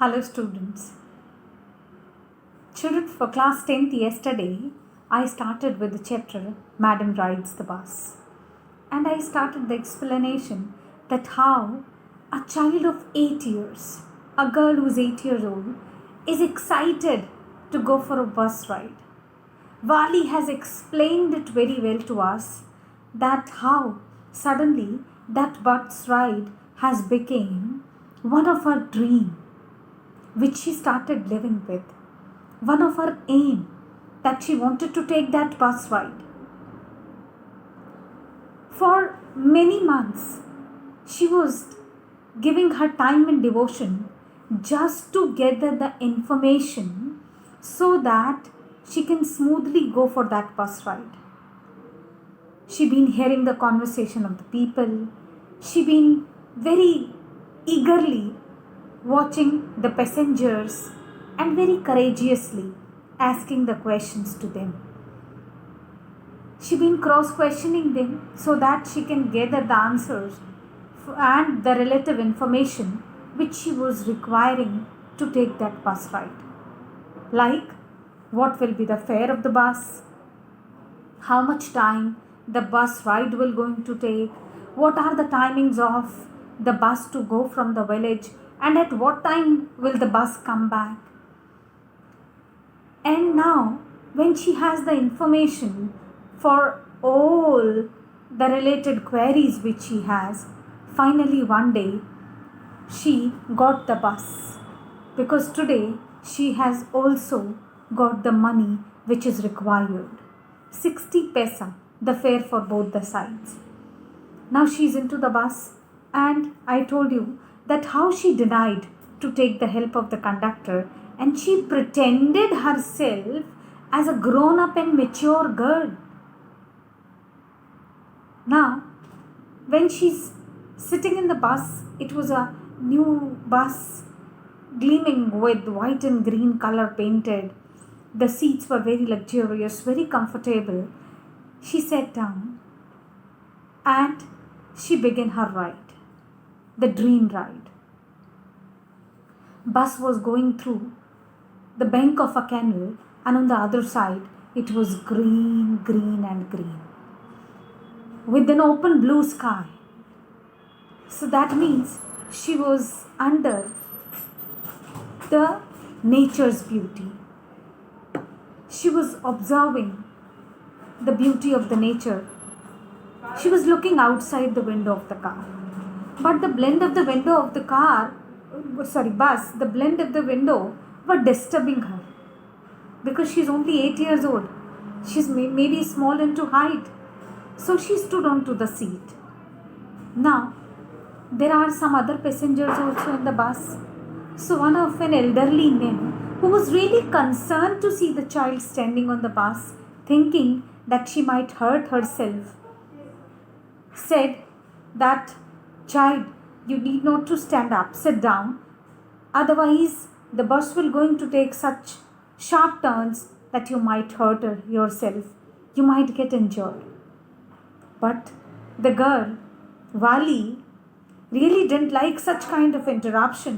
Hello students. Children, for class 10th yesterday, I started with the chapter Madam Rides the Bus. And I started the explanation that how a child of 8 years, a girl who is 8 years old, is excited to go for a bus ride. Vali has explained it very well to us that how suddenly that bus ride has become one of her dream which she started living with, one of her aim that she wanted to take that bus ride. For many months, she was giving her time and devotion just to gather the information so that she can smoothly go for that bus ride. She been hearing the conversation of the people. She been very eagerly watching the passengers and very courageously asking the questions to them. She been cross-questioning them so that she can gather the answers and the relative information which she was requiring to take that bus ride. Like, what will be the fare of the bus? How much time the bus ride will going to take? What are the timings of the bus to go from the village? And at what time will the bus come back? And now, when she has the information for all the related queries which she has, finally one day she got the bus. Because today she has also got the money which is required. 60 paisa, the fare for both the sides. Now she is into the bus, and I told you that how she denied to take the help of the conductor, and she pretended herself as a grown-up and mature girl. Now, when she's sitting in the bus, it was a new bus gleaming with white and green color painted. The seats were very luxurious, very comfortable. She sat down and she began her ride, the dream ride. Bus was going through the bank of a canal, and on the other side it was green, green and green with an open blue sky. So that means she was under the nature's beauty. She was observing the beauty of the nature. She was looking outside the window of the car. But the blend of the window of the bus, the blend of the window were disturbing her. Because she's only 8 years old. She's maybe small into height. So she stood onto the seat. Now, there are some other passengers also in the bus. So one of an elderly man who was really concerned to see the child standing on the bus, thinking that she might hurt herself, said that, "Child, you need not to stand up, sit down. Otherwise, the bus will going to take such sharp turns that you might hurt yourself. You might get injured." But the girl, Vali, really didn't like such kind of interruption,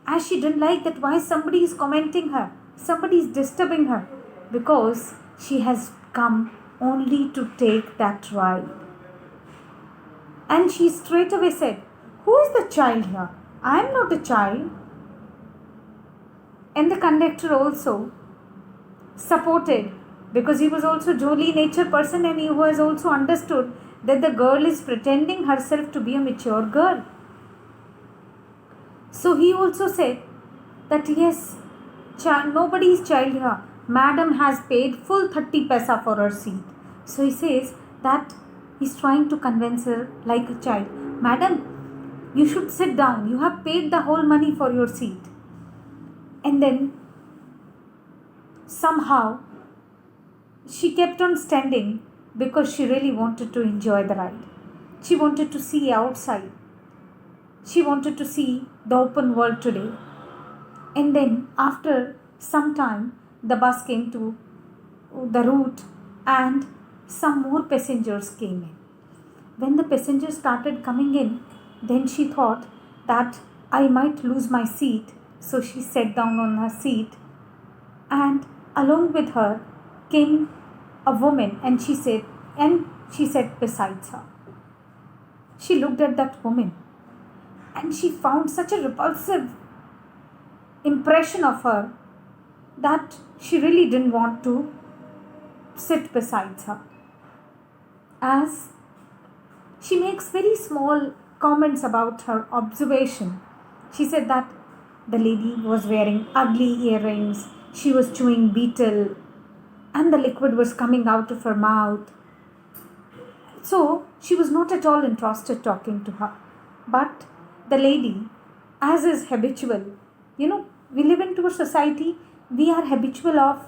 as she didn't like that why somebody is commenting her, somebody is disturbing her, because she has come only to take that ride. And she straight away said, "Who is the child here? I am not a child." And the conductor also supported, because he was also jolly nature person, and he was also understood that the girl is pretending herself to be a mature girl. So he also said that yes, nobody is child here. Madam has paid full 30 paisa for her seat. So he says that he's trying to convince her like a child. "Madam, you should sit down. You have paid the whole money for your seat." And then somehow she kept on standing because she really wanted to enjoy the ride. She wanted to see outside. She wanted to see the open world today. And then after some time, the bus came to the route and some more passengers came in. When the passengers started coming in, then she thought that I might lose my seat. So she sat down on her seat, and along with her came a woman, and she sat beside her. She looked at that woman, and she found such a repulsive impression of her that she really didn't want to sit beside her. As she makes very small comments about her observation, she said that the lady was wearing ugly earrings, she was chewing betel, and the liquid was coming out of her mouth. So she was not at all interested talking to her. But the lady, as is habitual, we live into a society, we are habitual of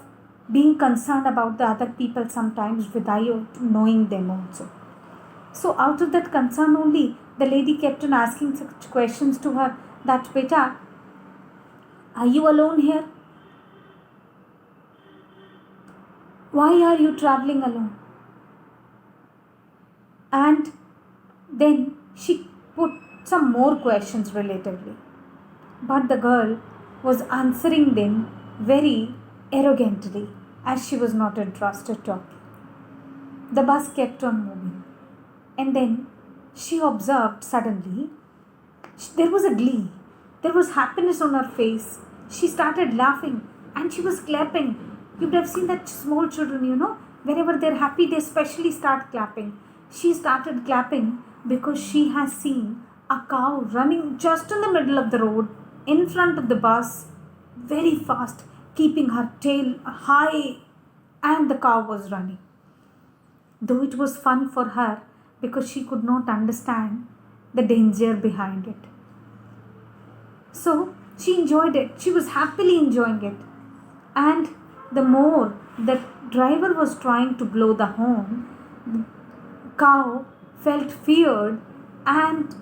being concerned about the other people sometimes without knowing them also. So out of that concern only, the lady kept on asking such questions to her that, Beta, are you alone here? Why are you traveling alone? And then she put some more questions relatively. But the girl was answering them very arrogantly, as she was not interested talking. The bus kept on moving. And then she observed suddenly there was a glee. There was happiness on her face. She started laughing and she was clapping. You would have seen that small children, whenever they're happy, they especially start clapping. She started clapping because she has seen a cow running just in the middle of the road in front of the bus very fast, keeping her tail high, and the cow was running. Though it was fun for her because she could not understand the danger behind it. So she enjoyed it. She was happily enjoying it. And the more the driver was trying to blow the horn, the cow felt feared and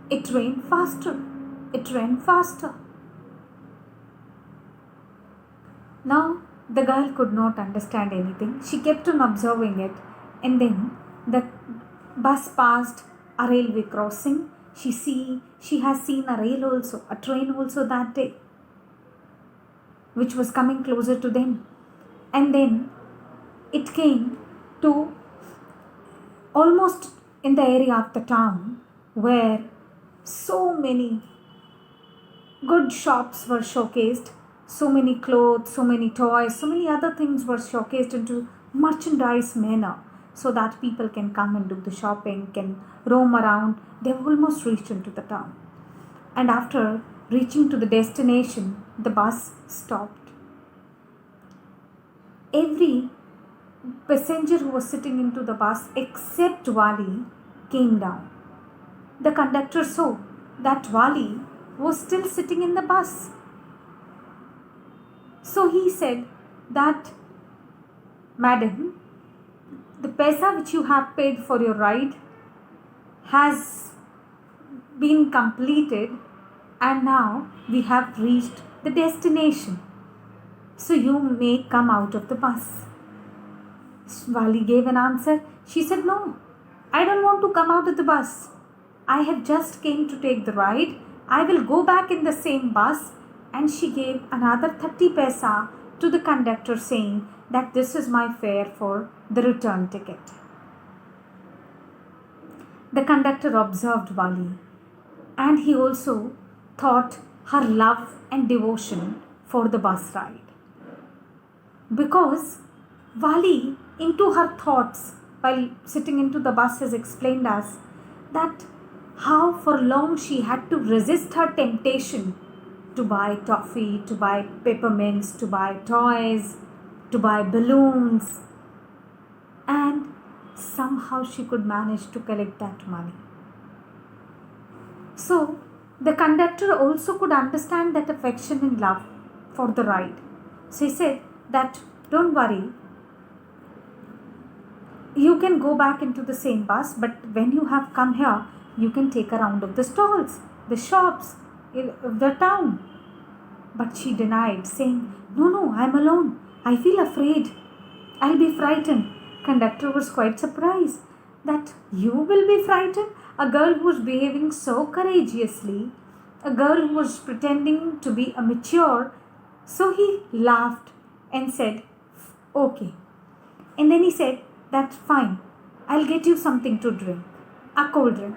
it ran faster. It ran faster. Now the girl could not understand anything. She kept on observing it, and then the bus passed a railway crossing. She has seen a train also that day, which was coming closer to them. And then it came to almost in the area of the town where so many good shops were showcased, so many clothes, so many toys, so many other things were showcased into merchandise manner, so that people can come and do the shopping, can roam around. They have almost reached into the town. And after reaching to the destination, the bus stopped. Every passenger who was sitting into the bus except Wali came down. The conductor saw that Wali was still sitting in the bus. So he said that, Madam, the paisa which you have paid for your ride has been completed, and now we have reached the destination. So you may come out of the bus. Wali gave an answer. She said, No, I don't want to come out of the bus. I have just came to take the ride. I will go back in the same bus. And she gave another 30 paisa to the conductor, saying that this is my fare for the return ticket. The conductor observed Wali, and he also thought her love and devotion for the bus ride. Because Wali, into her thoughts while sitting into the bus, has explained us that how for long she had to resist her temptation to buy toffee, to buy peppermints, to buy toys, to buy balloons, and somehow she could manage to collect that money. So the conductor also could understand that affection and love for the ride. So he said that, don't worry, you can go back into the same bus, but when you have come here, you can take a round of the stalls, the shops, the town. But she denied, saying, No, I'm alone. I feel afraid. I'll be frightened. Conductor was quite surprised that you will be frightened. A girl who's behaving so courageously, a girl who was pretending to be a mature. So he laughed and said, okay. And then he said, that's fine. I'll get you something to drink, a cold drink.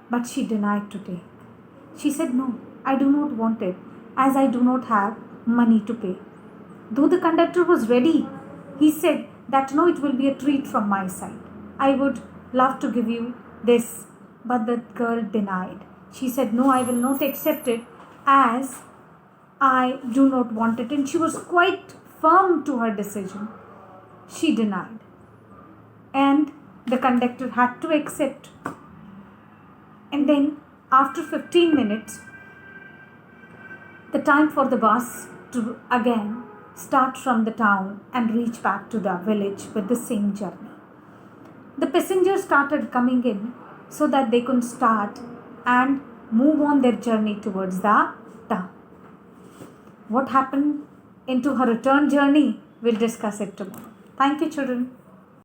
But she denied to take. She said, no, I do not want it, as I do not have money to pay. Though the conductor was ready, he said that no, it will be a treat from my side. I would love to give you this. But the girl denied. She said, no, I will not accept it, as I do not want it. And she was quite firm to her decision. She denied. And the conductor had to accept. And then after 15 minutes, the time for the bus to again start from the town and reach back to the village with the same journey. The passengers started coming in so that they could start and move on their journey towards the town. What happened into her return journey? We'll discuss it tomorrow. Thank you, children.